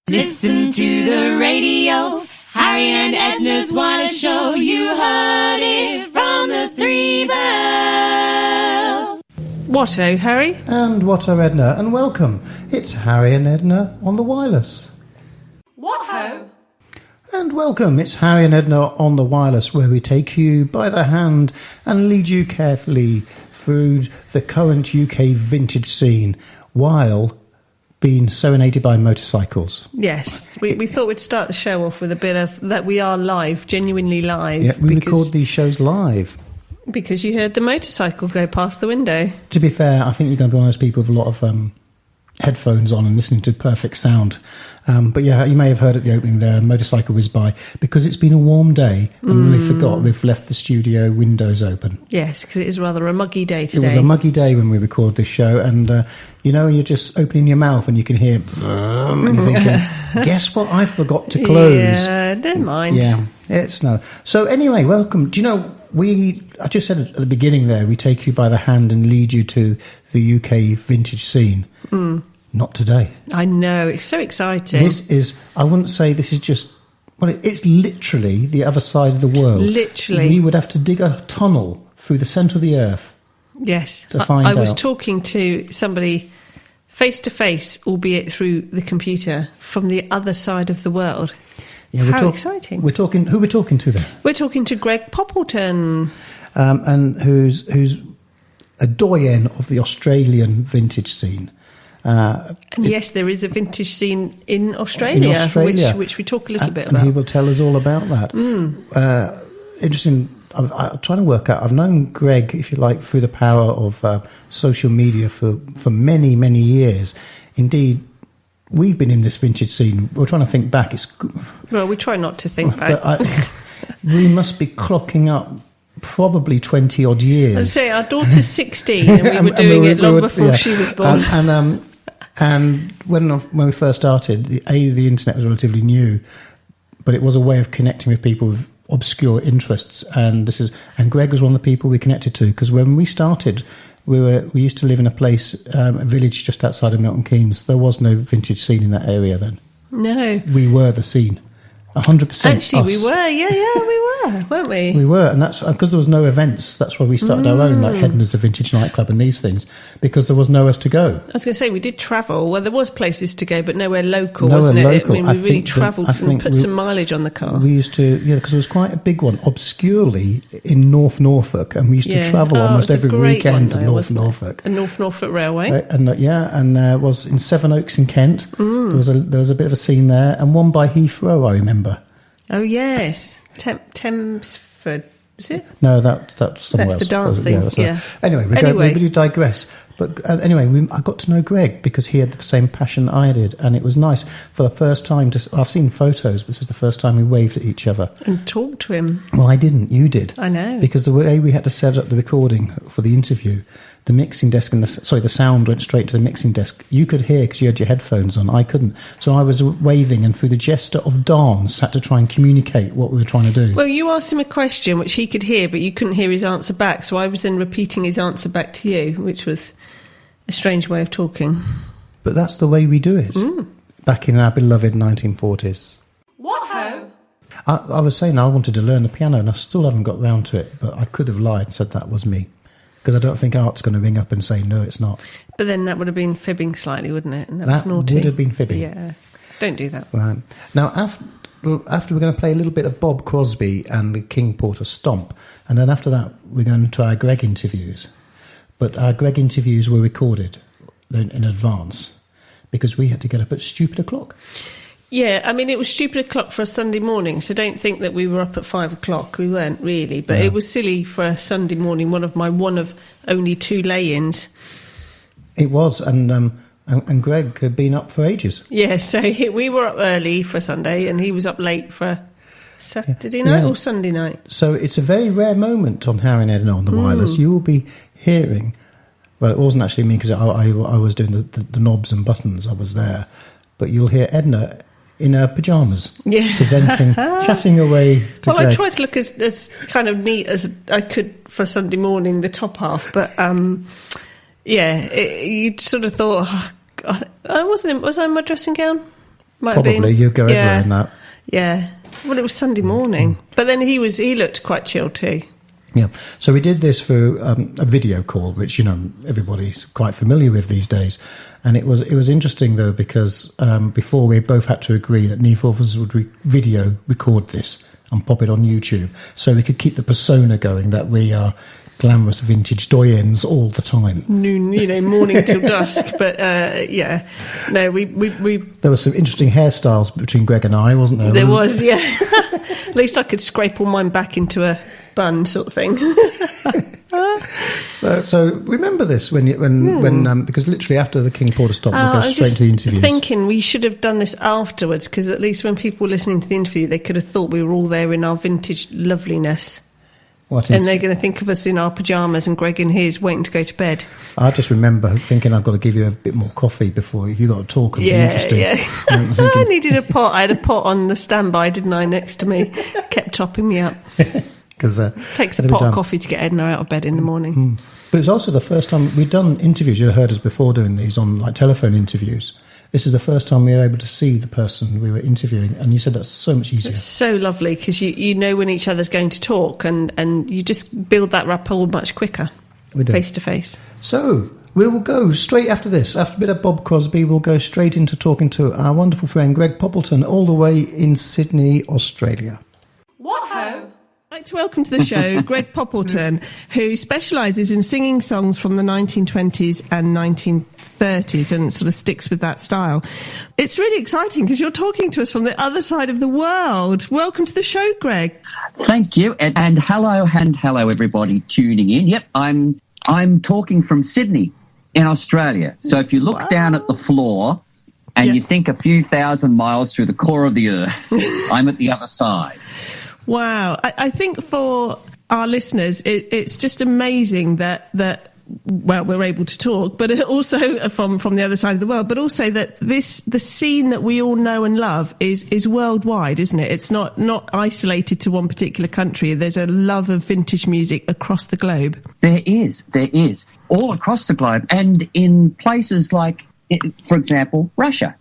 Listen to the radio, Harry and Edna's Wireless Show. You heard it from the Three Bells. What-o, Harry? And what-o, Edna, and welcome. It's Harry and Edna on the wireless. What-ho? And welcome, it's Harry and Edna on the wireless, where we take you by the hand and lead you carefully through the current UK vintage scene, while being serenaded by motorcycles. Yes, we thought we'd start the show off with a bit of that we are live, genuinely live. Yeah, we record these shows live. Because you heard the motorcycle go past the window. To be fair, I think you're going to be one of those people with a lot of headphones on and listening to perfect sound. But yeah, you may have heard at the opening there, a motorcycle whizzed by. Because it's been a warm day and we forgot we've left the studio windows open. Yes, because it is rather a muggy day today. It was a muggy day when we recorded this show, and you know, you're just opening your mouth and you can hear and you're thinking, guess what, I forgot to close. Yeah, don't mind. Yeah, it's no. So anyway, welcome. Do you know, I just said at the beginning there, we take you by the hand and lead you to the UK vintage scene. Not today. I know, it's so exciting. This is, I wouldn't say this is just, well, it's literally the other side of the world. Literally. We would have to dig a tunnel through the centre of the earth. Yes. To find out. I was talking to somebody face to face, albeit through the computer, from the other side of the world. Yeah, How exciting. Who are we talking to there? We're talking to Greg Poppleton. And who's a doyen of the Australian vintage scene. And yes, there is a vintage scene in Australia, which we talk a little bit about. And he will tell us all about that. Interesting. I'm trying to work out. I've known Greg, if you like, through the power of social media for many, many years. Indeed, we've been in this vintage scene. We're trying to think back. Well, we try not to think back. We must be clocking up probably 20-odd years. I'd say our daughter's 16 and we were doing it long before she was born. And when we first started, the internet was relatively new, but it was a way of connecting with people with obscure interests. And Greg was one of the people we connected to, because when we started, we used to live in a village just outside of Milton Keynes. There was no vintage scene in that area then. No, we were the scene. 100%. Actually, us. we were. Yeah, we were, weren't we? We were, and that's because there was no events. That's why we started our own, like Edna's the Vintage Nightclub and these things, because there was nowhere to go. I was going to say, we did travel. Well, there was places to go, but nowhere local, wasn't it? Local. I mean, we really travelled and put some mileage on the car. We used to, because it was quite a big one, obscurely in North Norfolk, and we used to travel almost every weekend to North Norfolk. The North Norfolk Railway. And was in Sevenoaks in Kent. There was a bit of a scene there, and one by Heathrow, I remember. Oh yes, Thamesford, is it? No, that's somewhere else. That's the dance thing. Yeah. Anyway, we digress. But anyway, I got to know Greg because he had the same passion I did, and it was nice for the first time. I've seen photos, but this was the first time we waved at each other and talked to him. Well, I didn't. You did. I know, because the way we had to set up the recording for the interview, the mixing desk and the sound went straight to the mixing desk. You could hear because you had your headphones on. I couldn't. So I was waving, and through the gesture of dance, had to try and communicate what we were trying to do. Well, you asked him a question which he could hear, but you couldn't hear his answer back. So I was then repeating his answer back to you, which was a strange way of talking. But that's the way we do it. Back in our beloved 1940s. What-ho? I was saying I wanted to learn the piano, and I still haven't got round to it, but I could have lied and said that was me. Because I don't think Art's going to ring up and say, no, it's not. But then that would have been fibbing slightly, wouldn't it? And that was naughty. naughty. Would have been fibbing. Yeah, don't do that. Right. Now, after we're going to play a little bit of Bob Crosby and the King Porter Stomp, and then after that we're going to our Greg interviews. But our Greg interviews were recorded in advance because we had to get up at stupid o'clock. Yeah, I mean, it was stupid o'clock for a Sunday morning, so don't think that we were up at 5 o'clock. We weren't really, but it was silly for a Sunday morning, one of only 2 lay-ins. It was, and Greg had been up for ages. Yeah, so we were up early for Sunday, and he was up late for Saturday night or Sunday night. So it's a very rare moment on Harry and Edna on the wireless. You will be hearing, well, it wasn't actually me because I was doing the knobs and buttons. I was there. But you'll hear Edna in her pyjamas, presenting, chatting away to Greg. I tried to look as kind of neat as I could for Sunday morning, the top half, but you sort of thought, was I in my dressing gown? Might have Probably, been. you go everywhere in that. Yeah. Well, it was Sunday morning. But then he looked quite chill too. Yeah. So we did this for a video call, which, everybody's quite familiar with these days. And it was interesting, though, because before we both had to agree that neither of us would video record this and pop it on YouTube, so we could keep the persona going that we are glamorous vintage doyens all the time. Noon, morning till dusk. But no, we. There were some interesting hairstyles between Greg and I, wasn't there? There was, yeah. At least I could scrape all mine back into a bun, sort of thing. So remember this when because literally after the King Porter stopped, we go straight to the interviews. Thinking we should have done this afterwards, because at least when people were listening to the interview, they could have thought we were all there in our vintage loveliness. And they're going to think of us in our pyjamas and Greg in his waiting to go to bed. I just remember thinking I've got to give you a bit more coffee before, if you've got to talk and be interesting. Yeah. I needed a pot. I had a pot on the standby, didn't I, next to me. Kept topping me up. Because takes a pot of coffee to get Edna out of bed in the morning. But it was also the first time we'd done interviews. You heard us before doing these on like telephone interviews. This is the first time we were able to see the person we were interviewing, and you said that's so much easier. It's so lovely because you know when each other's going to talk, and you just build that rapport much quicker, face to face. So we will go straight after this. After a bit of Bob Crosby, we'll go straight into talking to our wonderful friend Greg Poppleton, all the way in Sydney, Australia. What ho? I'd like to welcome to the show Greg Poppleton, who specialises in singing songs from the 1920s and 1930s and sort of sticks with that style. It's really exciting because you're talking to us from the other side of the world. Welcome to the show, Greg. Thank you, and hello everybody tuning in. Yep, I'm talking from Sydney in Australia. So if you look down at the floor and you think a few thousand miles through the core of the earth, I'm at the other side. Wow. I think for our listeners, it's just amazing that we're able to talk, but also from the other side of the world, but also that the scene that we all know and love is worldwide, isn't it? It's not isolated to one particular country. There's a love of vintage music across the globe. There is. All across the globe. And in places like, for example, Russia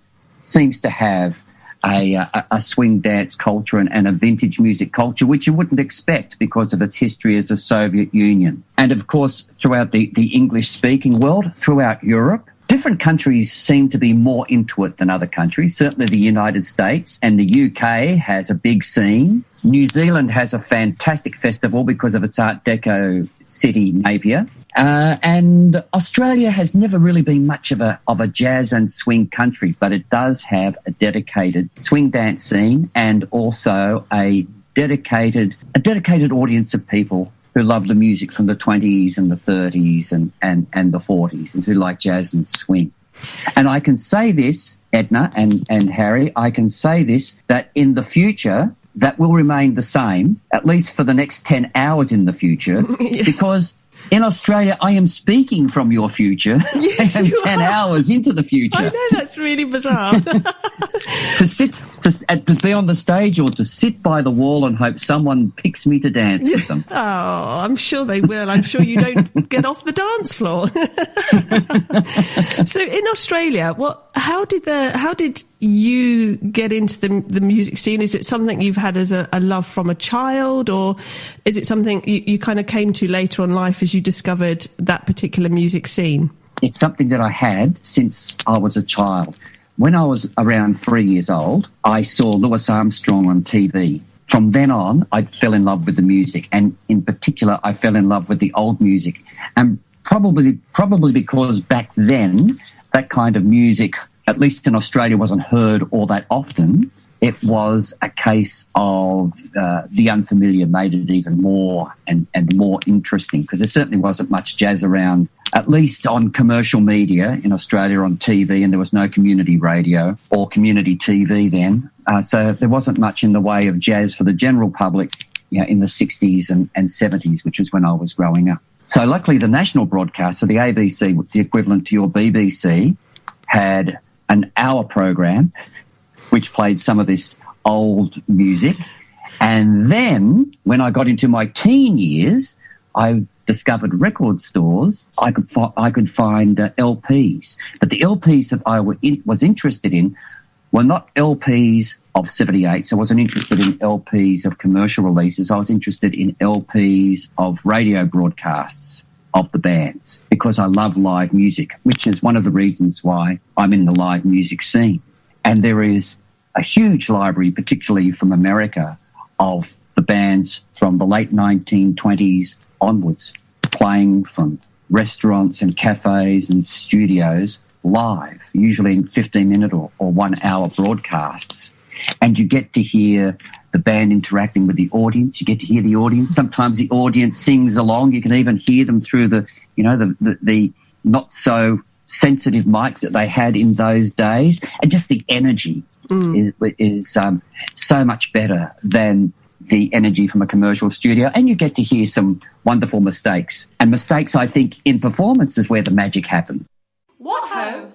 seems to have a swing dance culture and a vintage music culture, which you wouldn't expect because of its history as a Soviet Union. And, of course, throughout the English-speaking world, throughout Europe, different countries seem to be more into it than other countries. Certainly the United States and the UK has a big scene. New Zealand has a fantastic festival because of its Art Deco city, Napier. And Australia has never really been much of a jazz and swing country, but it does have a dedicated swing dance scene and also a dedicated audience of people who love the music from the 20s and the 30s and the 40s and who like jazz and swing. And I can say this, Edna and Harry, I can say this, that in the future that will remain the same, at least for the next 10 hours in the future, because in Australia, I am speaking from your future. Yes, I am 10 hours into the future. I know, that's really bizarre. to be on the stage or to sit by the wall and hope someone picks me to dance with them. Oh, I'm sure they will. I'm sure you don't get off the dance floor. So in Australia, how did you get into the music scene? Is it something you've had as a love from a child, or is it something you kind of came to later on in life as you discovered that particular music scene? It's something that I had since I was a child. When I was around 3 years old, I saw Louis Armstrong on TV. From then on, I fell in love with the music, and in particular, I fell in love with the old music. And probably because back then, that kind of music, at least in Australia, wasn't heard all that often. It was a case of the unfamiliar made it even more and more interesting, because there certainly wasn't much jazz around, at least on commercial media in Australia on TV, and there was no community radio or community TV then. So there wasn't much in the way of jazz for the general public in the 60s and 70s, which was when I was growing up. So luckily the national broadcaster, the ABC, the equivalent to your BBC, had an hour program which played some of this old music. And then when I got into my teen years, I discovered record stores. I could find LPs. But the LPs that I was interested in were not LPs of 78, so I wasn't interested in LPs of commercial releases. I was interested in LPs of radio broadcasts of the bands because I love live music, which is one of the reasons why I'm in the live music scene. And there is a huge library, particularly from America, of the bands from the late 1920s onwards, playing from restaurants and cafes and studios live, usually in 15-minute or 1 hour broadcasts. And you get to hear the band interacting with the audience. You get to hear the audience. Sometimes the audience sings along. You can even hear them through the not so sensitive mics that they had in those days. And just the energy is so much better than the energy from a commercial studio. And you get to hear some wonderful mistakes. And mistakes, I think, in performance is where the magic happens. What ho?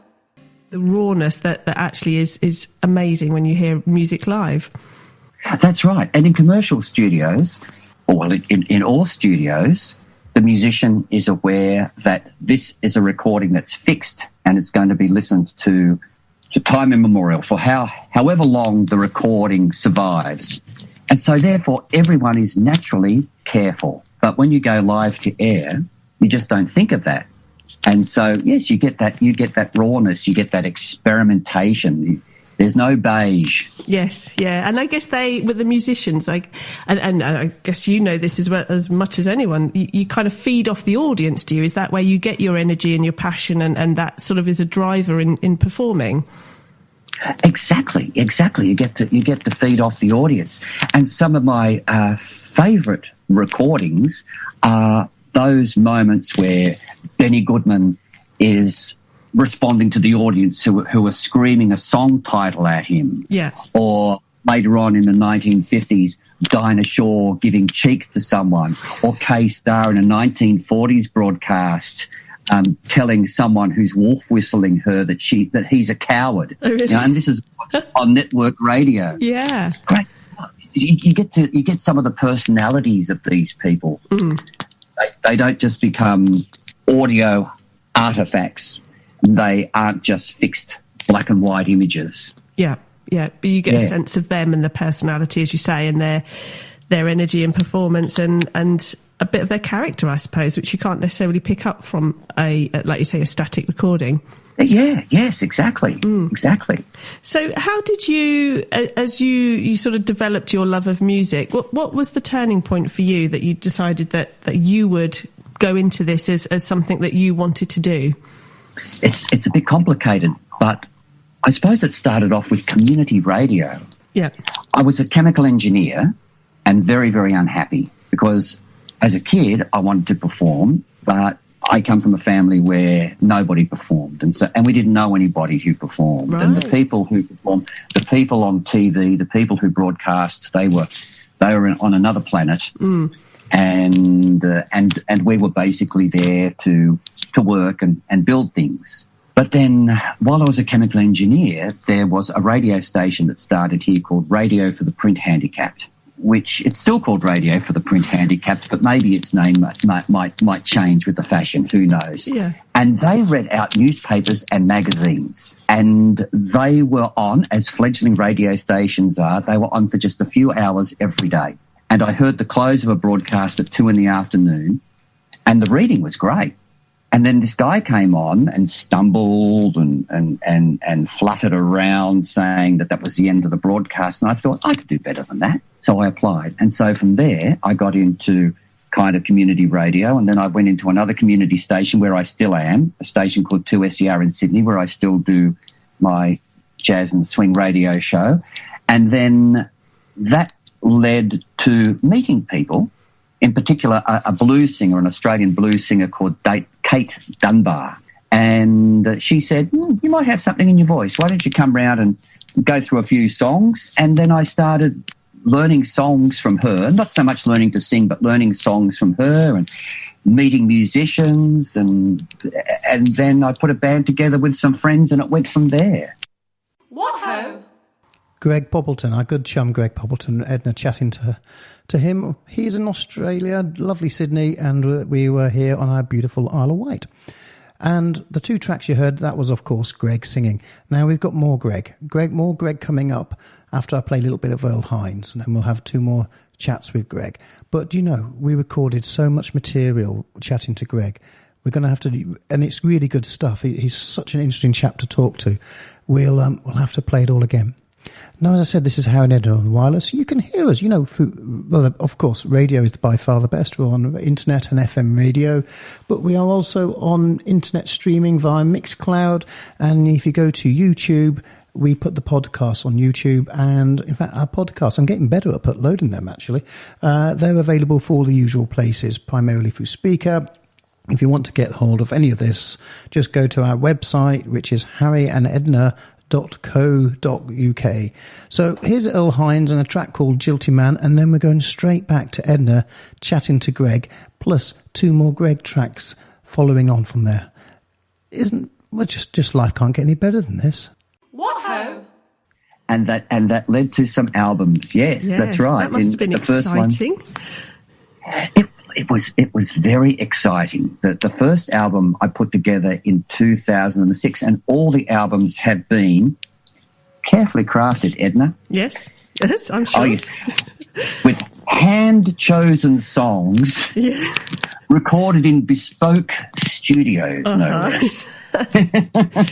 The rawness that actually is amazing when you hear music live. That's right. And in commercial studios, or well, in all studios, the musician is aware that this is a recording that's fixed and it's going to be listened to time immemorial for however long the recording survives. And so therefore everyone is naturally careful. But when you go live to air, you just don't think of that. And so, yes, you get that rawness, you get that experimentation. There's no beige. Yes, yeah. And I guess with the musicians, and I guess you know this as much as anyone, you kind of feed off the audience, do you? Is that where you get your energy and your passion and that sort of is a driver in performing? Exactly. You get to feed off the audience. And some of my favourite recordings are those moments where Benny Goodman is responding to the audience who are screaming a song title at him. Yeah. Or later on in the 1950s, Dinah Shaw giving cheek to someone, or K-Star in a 1940s broadcast telling someone who's wolf whistling her that he's a coward. Oh, really? And this is on network radio. Yeah. It's great. You get some of the personalities of these people. They don't just become audio artifacts. They aren't just fixed black and white images. Yeah. But you get a sense of them and the personality, as you say, and their energy and performance and a bit of their character, I suppose, which you can't necessarily pick up from like you say, a static recording. Yeah, yes, exactly. Exactly. So how did you, as you sort of developed your love of music, what was the turning point for you that you decided that you would go into this as something that you wanted to do? It's a bit complicated, but I suppose it started off with community radio. Yeah. I was a chemical engineer and very, very unhappy because as a kid I wanted to perform, but I come from a family where nobody performed, and we didn't know anybody who performed. Right. And the people who performed, the people on TV, the people who broadcast, they were on another planet, and we were basically there to work and build things. But then, while I was a chemical engineer, there was a radio station that started here called Radio for the Print Handicapped, which it's still called Radio for the Print Handicapped, but maybe its name might change with the fashion, who knows. Yeah. And they read out newspapers and magazines, and they were on, as fledgling radio stations are, they were on for just a few hours every day. And I heard the close of a broadcast at 2 p.m, and the reading was great. And then this guy came on and stumbled and fluttered around saying that was the end of the broadcast. And I thought, I could do better than that. So I applied. And so from there, I got into kind of community radio. And then I went into another community station where I still am, a station called 2SER in Sydney, where I still do my jazz and swing radio show. And then that led to meeting people. In particular, a blues singer, an Australian blues singer called Kate Dunbar. And she said, you might have something in your voice. Why don't you come round and go through a few songs? And then I started learning songs from her, not so much learning to sing, but learning songs from her and meeting musicians. And then I put a band together with some friends and it went from there. What ho? Greg Poppleton, our good chum Greg Poppleton, Edna chatting to him. He's in Australia, lovely Sydney, and we were here on our beautiful Isle of Wight. And the 2 tracks you heard, that was, of course, Greg singing. Now we've got more Greg coming up after I play a little bit of Earl Hines, and then we'll have 2 more chats with Greg. But, you know, we recorded so much material chatting to Greg. We're going to have to, and it's really good stuff. He's such an interesting chap to talk to. We'll have to play it all again. Now, as I said, this is Harry Edna on wireless. You can hear us, you know, well, of course, radio is by far the best. We're on internet and FM radio, but we are also on internet streaming via Mixcloud. And if you go to YouTube, we put the podcasts on YouTube. And in fact, our podcasts, I'm getting better at uploading them, actually. They're available for all the usual places, primarily through Speaker. If you want to get hold of any of this, just go to our website, which is harryandedna.co.uk. So here's Earl Hines and a track called Jilty Man, and then we're going straight back to Edna chatting to Greg, plus 2 more Greg tracks following on from there. Just life can't get any better than this. What ho? And that led to some albums. Yes, that's right. That must have been exciting. It was very exciting. The first album I put together in 2006, and all the albums have been carefully crafted, Edna. Yes, I'm sure. Oh, yes. With hand-chosen songs recorded in bespoke studios, no less.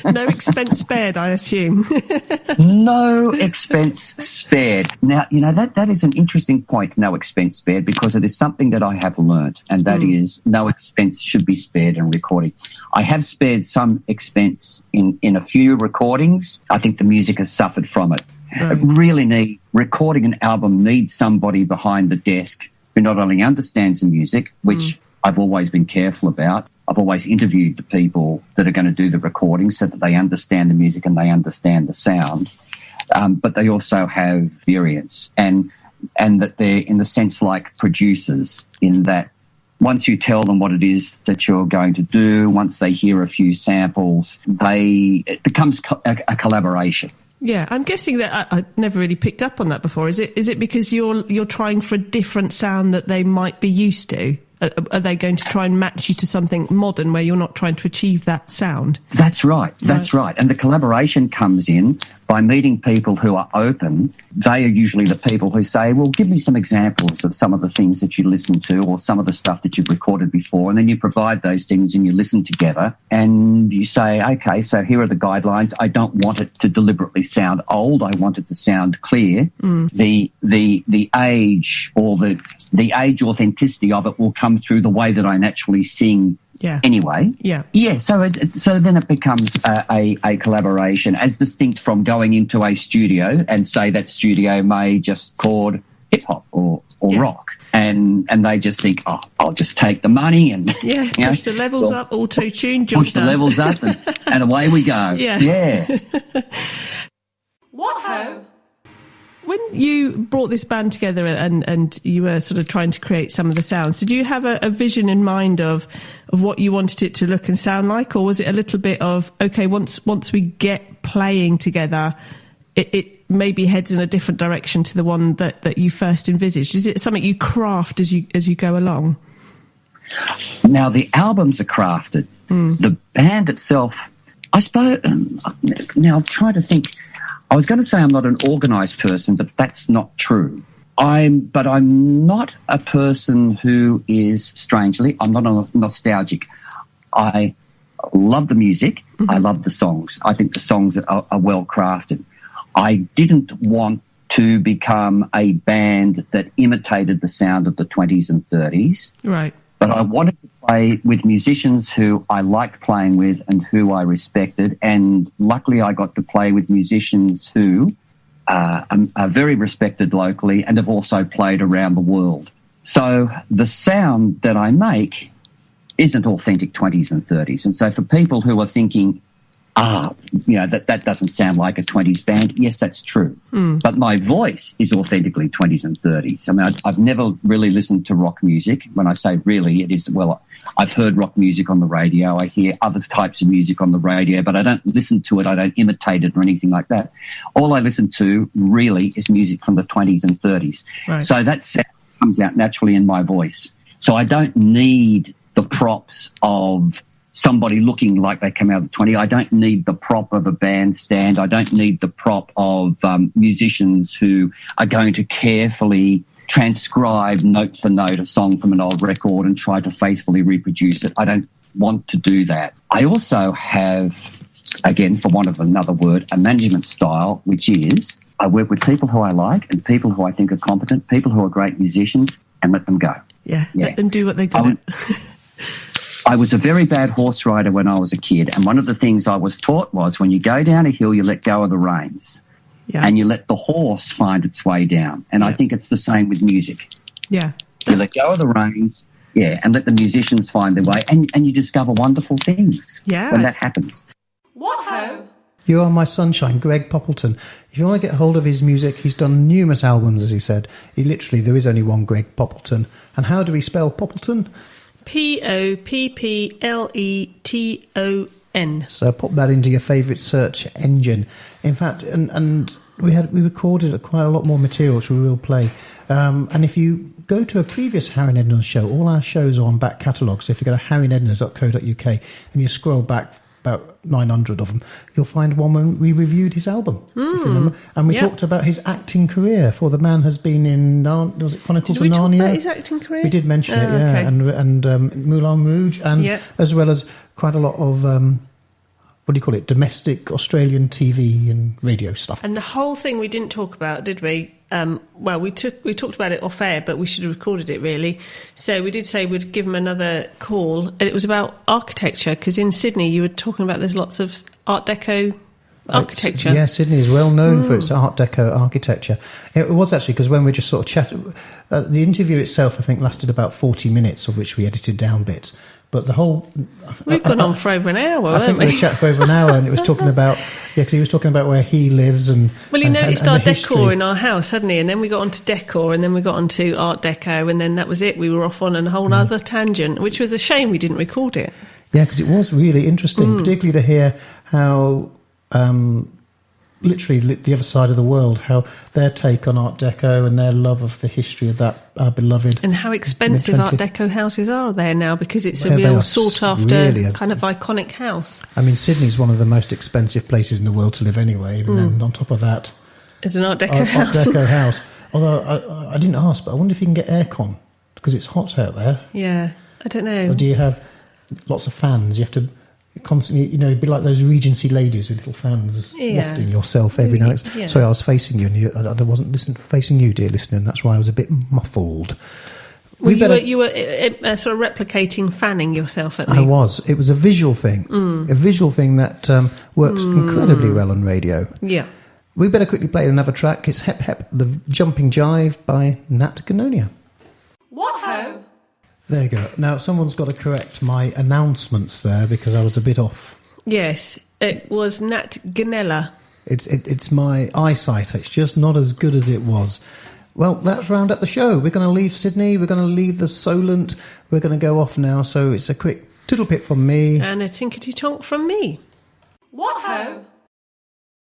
No expense spared, I assume. No expense spared. Now, you know, that is an interesting point, no expense spared, because it is something that I have learnt, and that is no expense should be spared in recording. I have spared some expense in a few recordings. I think the music has suffered from it. Right. Recording an album needs somebody behind the desk who not only understands the music, which I've always been careful about. I've always interviewed the people that are going to do the recording so that they understand the music and they understand the sound, but they also have experience and that they're, in the sense, like producers, in that once you tell them what it is that you're going to do, once they hear a few samples, it becomes a collaboration. Yeah, I'm guessing that I never really picked up on that before. Is it because you're trying for a different sound that they might be used to? Are they going to try and match you to something modern where you're not trying to achieve that sound? That's right. And the collaboration comes in by meeting people who are open. They are usually the people who say, well, give me some examples of some of the things that you listen to or some of the stuff that you've recorded before. And then you provide those things and you listen together and you say, okay, so here are the guidelines. I don't want it to deliberately sound old. I want it to sound clear. The age or the age authenticity of it will come through the way that I naturally sing. Yeah. Anyway. Yeah. Yeah. So then it becomes a collaboration, as distinct from going into a studio and say that studio may just record hip hop or rock, and they just think, oh, I'll just take the money and push the levels up, auto tune, push the levels up, and away we go. Yeah. What ho? When you brought this band together and you were sort of trying to create some of the sounds, did you have a vision in mind of what you wanted it to look and sound like? Or was it a little bit of, okay, once we get playing together, it maybe heads in a different direction to the one that you first envisaged? Is it something you craft as you go along? Now, the albums are crafted. The band itself, I suppose, now I'm trying to think. I was going to say I'm not an organised person, but that's not true. I'm not a person who is, strangely, I'm not nostalgic. I love the music. I love the songs. I think the songs are well crafted. I didn't want to become a band that imitated the sound of the 20s and 30s. Right. But I wanted to play with musicians who I liked playing with and who I respected. And luckily I got to play with musicians who are very respected locally and have also played around the world. So the sound that I make isn't authentic 20s and 30s. And so for people who are thinking, that doesn't sound like a 20s band, yes, that's true. But my voice is authentically 20s and 30s. I mean, I've never really listened to rock music. When I say really, it is, well, I've heard rock music on the radio. I hear other types of music on the radio, but I don't listen to it. I don't imitate it or anything like that. All I listen to really is music from the 20s and 30s. Right. So that sound comes out naturally in my voice. So I don't need the props of somebody looking like they come out of 20. I don't need the prop of a bandstand. I don't need the prop of musicians who are going to carefully transcribe note for note a song from an old record and try to faithfully reproduce it. I don't want to do that. I also have, again, for want of another word, a management style, which is I work with people who I like and people who I think are competent, people who are great musicians, and let them go. Yeah. Let them do what they're good at. I was a very bad horse rider when I was a kid, and one of the things I was taught was when you go down a hill, you let go of the reins, and you let the horse find its way down. And I think it's the same with music. Yeah. You let go of the reins, and let the musicians find their way, and you discover wonderful things when that happens. What ho? You Are My Sunshine, Greg Poppleton. If you want to get hold of his music, he's done numerous albums, as he said. There is only one Greg Poppleton. And how do we spell Poppleton? Poppleton. So pop that into your favourite search engine. In fact, and we recorded quite a lot more material, which we will play. And if you go to a previous Harry and Edna show, all our shows are on back catalogue. So if you go to harryandedna.co.uk and you scroll back about 900 of them, you'll find one when we reviewed his album, if you remember. And we talked about his acting career, for the man has been in, was it Chronicles of Narnia? Did we talk about his acting career? We did mention it, okay. And Moulin Rouge, and as well as quite a lot of, domestic Australian TV and radio stuff. And the whole thing we didn't talk about, did we? We talked about it off air, but we should have recorded it, really. So we did say we'd give him another call, and it was about architecture, because in Sydney you were talking about there's lots of Art Deco architecture. Yeah, Sydney is well known for its Art Deco architecture. It was actually, because when we just sort of chatted, the interview itself I think lasted about 40 minutes, of which we edited down bits. But the whole... We've gone on for over an hour, I think we chatted for over an hour, and it was talking about... because he was talking about where he lives and... Well, he noticed and our the decor history. in our house, hadn't he? And then we got onto decor, and then we got onto Art Deco, and then that was it. We were off on a whole other tangent, which was a shame we didn't record it. Yeah, because it was really interesting, particularly to hear how... literally the other side of the world, how their take on Art Deco and their love of the history of that, our beloved... And how expensive Art Deco houses are there now, because it's a real sought-after kind of iconic house. I mean, Sydney's one of the most expensive places in the world to live anyway, and then on top of that... It's an Art Deco house. Art Deco house. Although, I didn't ask, but I wonder if you can get aircon, because it's hot out there. Yeah, I don't know. Or do you have lots of fans? You have to... constantly, be like those Regency ladies with little fans wafting yourself every now and then. Yeah. Sorry, I was facing you, and I wasn't facing you, dear listener, and that's why I was a bit muffled. Well, you were sort of replicating fanning yourself at me. I was. It was a visual thing. A visual thing that works incredibly well on radio. Yeah. We better quickly play another track. It's Hep Hep, the Jumping Jive by Nat Ganonia. What ho? There you go. Now, someone's got to correct my announcements there, because I was a bit off. Yes, it was Nat Ganella. It's my eyesight. It's just not as good as it was. Well, that's round up the show. We're going to leave Sydney. We're going to leave the Solent. We're going to go off now. So it's a quick toodle pip from me. And a tinkety tonk from me. What ho?